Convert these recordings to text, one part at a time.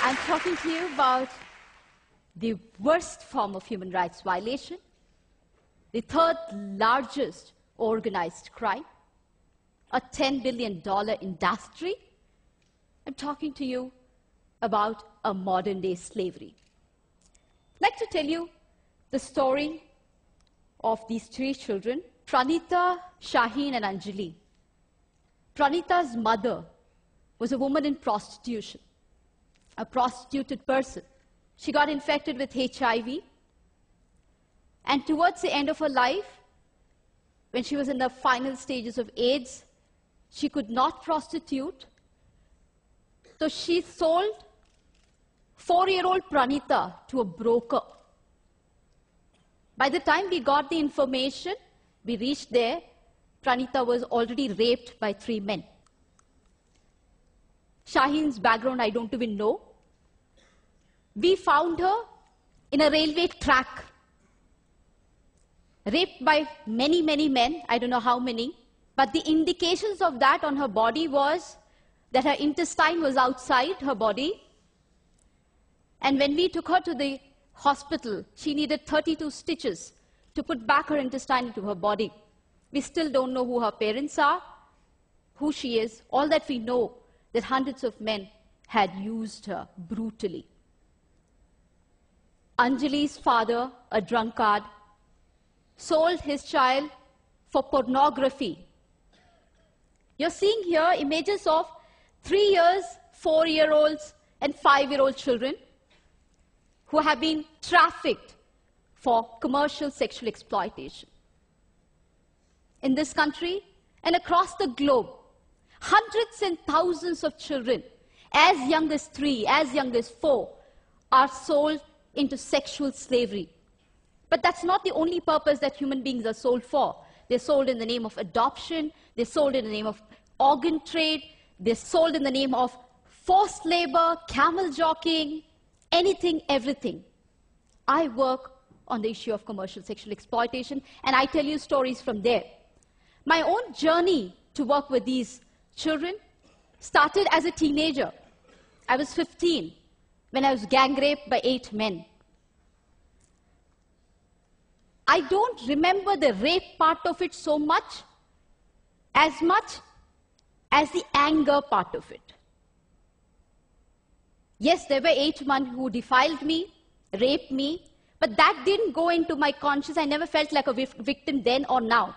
I'm talking to you about the worst form of human rights violation, the third largest organized crime, a $10 billion industry. I'm talking to you about a modern-day slavery. I'd like to tell you the story of these three children, Pranita, Shaheen, and Anjali. Pranita's mother was a woman in prostitution, a prostituted person. She got infected with HIV, and towards the end of her life, when she was in the final stages of AIDS, she could not prostitute, so she sold 4-year-old Pranita to a broker. By the time we got the information, we reached there, Pranita was already raped by 3 men. Shaheen's background I don't even know. We found her in a railway track, raped by many, many men, I don't know how many, but the indications of that on her body was that her intestine was outside her body. And when we took her to the hospital, she needed 32 stitches to put back her intestine into her body. We still don't know who her parents are, who she is. All that we know that hundreds of men had used her brutally. Anjali's father, a drunkard, sold his child for pornography. You're seeing here images of 3 years, 4-year-olds, and 5-year-old children who have been trafficked for commercial sexual exploitation. In this country and across the globe, hundreds and thousands of children, as young as 3, as young as 4, are sold into sexual slavery. But that's not the only purpose that human beings are sold for. They're sold in the name of adoption, they're sold in the name of organ trade, they're sold in the name of forced labor, camel jockeying, anything, everything. I work on the issue of commercial sexual exploitation, and I tell you stories from there. My own journey to work with these children started as a teenager. I was 15 when I was gang raped by 8 men. I don't remember the rape part of it so much as the anger part of it. Yes, there were 8 men who defiled me, raped me, but that didn't go into my conscience. I never felt like a victim then or now.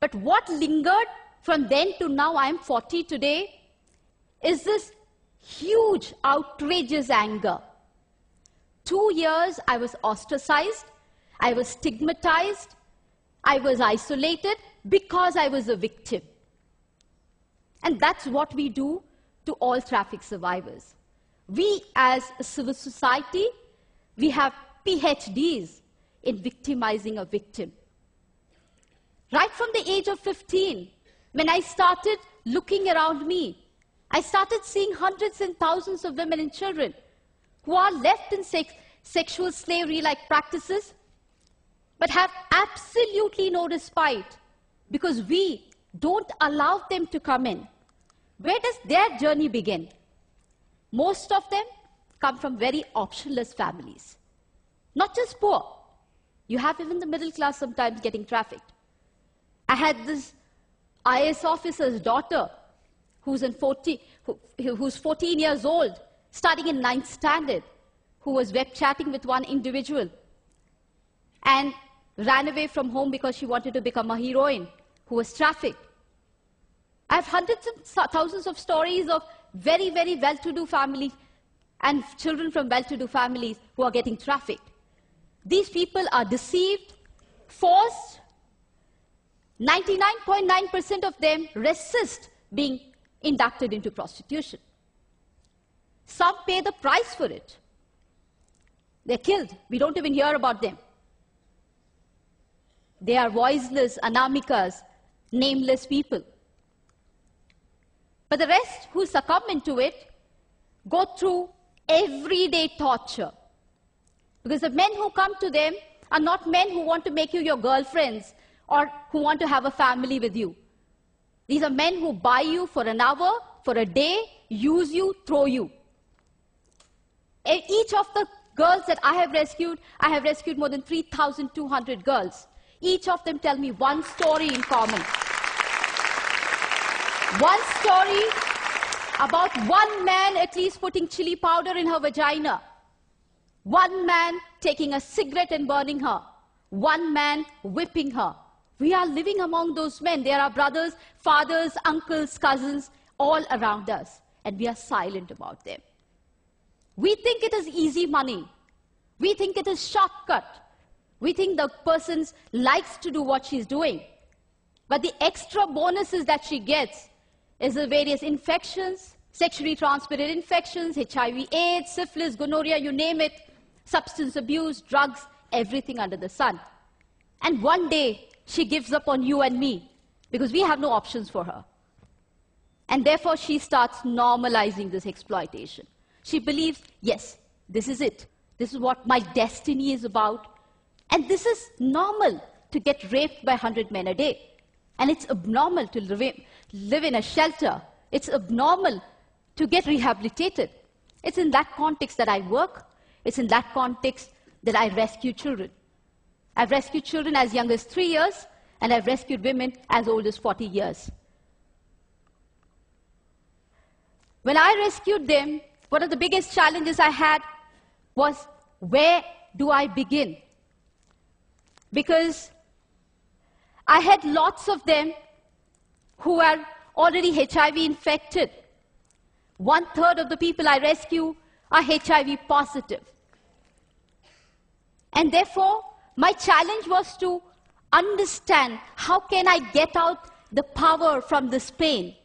But what lingered from then to now, I am 40 today, is this huge, outrageous anger. 2 years I was ostracized, I was stigmatized, I was isolated because I was a victim. And that's what we do to all traffic survivors. We as a civil society, we have PhDs in victimizing a victim. Right from the age of 15, when I started looking around me, I started seeing hundreds and thousands of women and children who are left in sexual slavery-like practices, but have absolutely no respite because we don't allow them to come in. Where does their journey begin? Most of them come from very optionless families. Not just poor. You have even the middle class sometimes getting trafficked. I had this IAS officer's daughter who's 14 years old, studying in 9th standard, who was web chatting with one individual and ran away from home because she wanted to become a heroine, who was trafficked. I have hundreds and thousands of stories of very, very well-to-do families and children from well-to-do families who are getting trafficked. These people are deceived, forced. 99.9% of them resist being inducted into prostitution. Some pay the price for it. They're killed. We don't even hear about them. They are voiceless, anamikas, nameless people. But the rest who succumb into it go through everyday torture. Because the men who come to them are not men who want to make you your girlfriends or who want to have a family with you. These are men who buy you for an hour, for a day, use you, throw you. Each of the girls that I have rescued more than 3,200 girls. Each of them tell me one story in common. One story about one man at least putting chili powder in her vagina. One man taking a cigarette and burning her. One man whipping her. We are living among those men. There are brothers, fathers, uncles, cousins, all around us. And we are silent about them. We think it is easy money. We think it is shortcut. We think the person likes to do what she's doing. But the extra bonuses that she gets is the various infections, sexually transmitted infections, HIV, AIDS, syphilis, gonorrhea, you name it, substance abuse, drugs, everything under the sun. And one day, she gives up on you and me because we have no options for her. And therefore, she starts normalizing this exploitation. She believes, yes, this is it. This is what my destiny is about. And this is normal to get raped by 100 men a day. And it's abnormal to live in a shelter. It's abnormal to get rehabilitated. It's in that context that I work. It's in that context that I rescue children. I've rescued children as young as 3 years, and I've rescued women as old as 40 years. When I rescued them, one of the biggest challenges I had was, where do I begin? Because I had lots of them who are already HIV infected. 1/3 of the people I rescue are HIV positive. And therefore, my challenge was to understand how can I get out the power from this pain.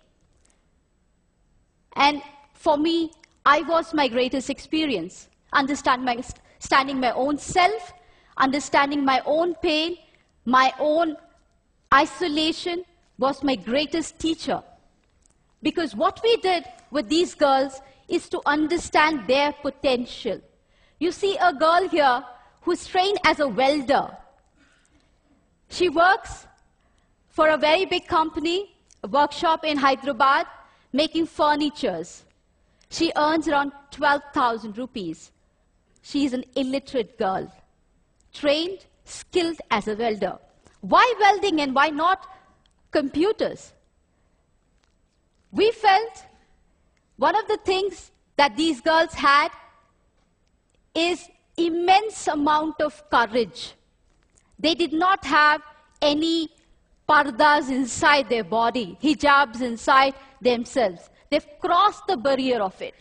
And for me, I was my greatest experience. Understanding my own self, understanding my own pain, my own isolation was my greatest teacher. Because what we did with these girls is to understand their potential. You see a girl here who's trained as a welder. She works for a very big company, a workshop in Hyderabad, making furnitures. She earns around 12,000 rupees. She's an illiterate girl, trained, skilled as a welder. Why welding and why not computers? We felt one of the things that these girls had is immense amount of courage. They did not have any pardas inside their body, hijabs inside themselves. They've crossed the barrier of it.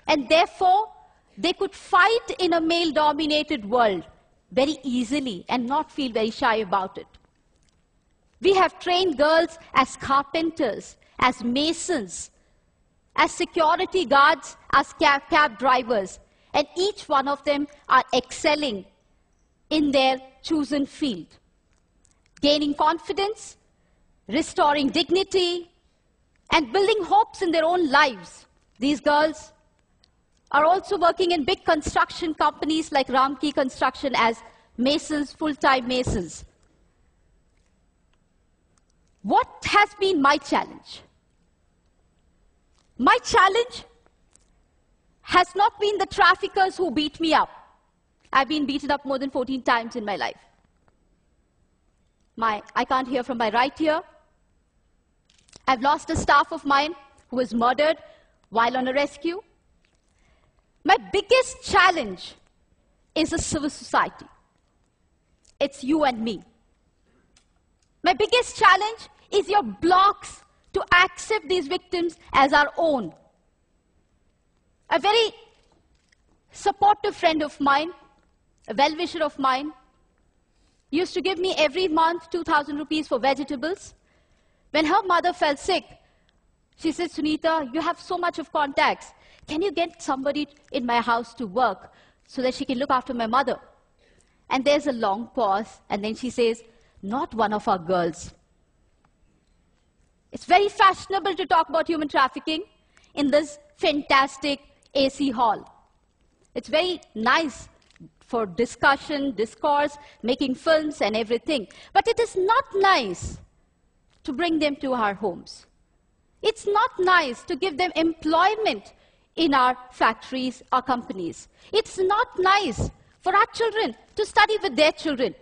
And therefore, they could fight in a male-dominated world very easily and not feel very shy about it. We have trained girls as carpenters, as masons, as security guards, as cab drivers. And each one of them are excelling in their chosen field, gaining confidence, restoring dignity, and building hopes in their own lives. These girls are also working in big construction companies like Ramki Construction as masons, full-time masons. What has been my challenge? My challenge has not been the traffickers who beat me up. I've been beaten up more than 14 times in my life. I can't hear from my right ear. I've lost a staff of mine who was murdered while on a rescue. My biggest challenge is a civil society. It's you and me. My biggest challenge is your blocks to accept these victims as our own. A very supportive friend of mine, a well-wisher of mine, used to give me every month 2,000 rupees for vegetables. When her mother fell sick, she said, Sunita, you have so much of contacts. Can you get somebody in my house to work so that she can look after my mother? And there's a long pause, and then she says, not one of our girls. It's very fashionable to talk about human trafficking in this fantastic AC hall. It's very nice for discussion, discourse, making films and everything. But it is not nice to bring them to our homes. It's not nice to give them employment in our factories, our companies. It's not nice for our children to study with their children.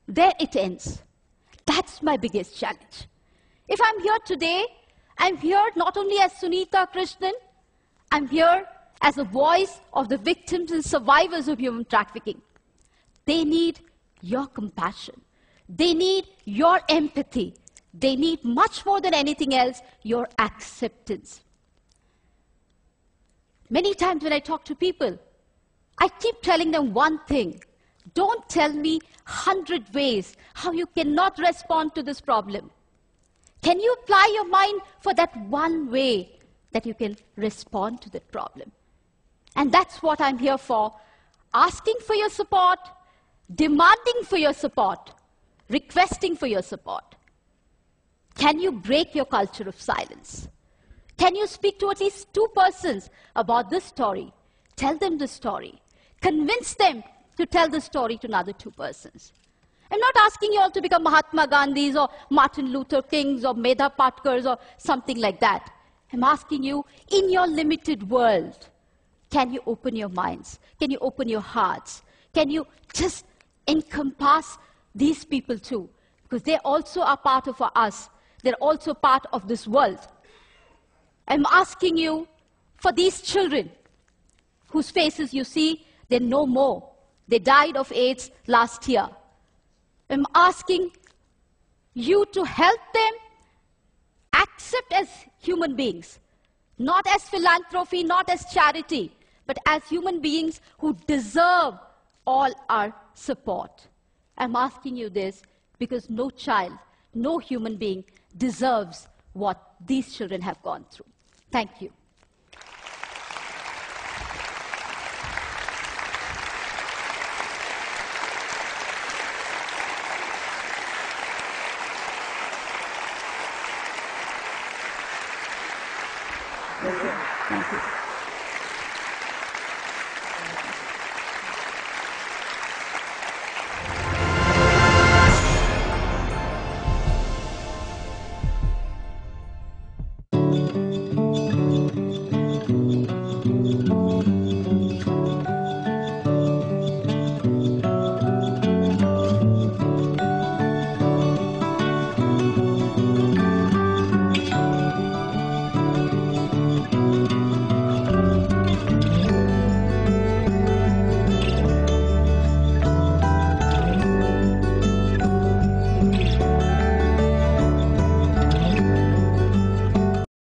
There it ends. That's my biggest challenge. If I'm here today, I'm here not only as Sunita Krishnan, I'm here as a voice of the victims and survivors of human trafficking. They need your compassion. They need your empathy. They need much more than anything else, your acceptance. Many times when I talk to people, I keep telling them one thing. Don't tell me 100 ways how you cannot respond to this problem. Can you apply your mind for that one way that you can respond to that problem? And that's what I'm here for. Asking for your support, demanding for your support, requesting for your support. Can you break your culture of silence? Can you speak to at least 2 persons about this story? Tell them the story. Convince them to tell the story to another 2 persons. I'm not asking you all to become Mahatma Gandhis or Martin Luther Kings or Medha Patkars or something like that. I'm asking you, in your limited world, can you open your minds? Can you open your hearts? Can you just encompass these people too? Because they also are part of us. They're also part of this world. I'm asking you for these children whose faces you see, they're no more. They died of AIDS last year. I'm asking you to help them accept as human beings, not as philanthropy, not as charity, but as human beings who deserve all our support. I'm asking you this because no child, no human being deserves what these children have gone through. Thank you.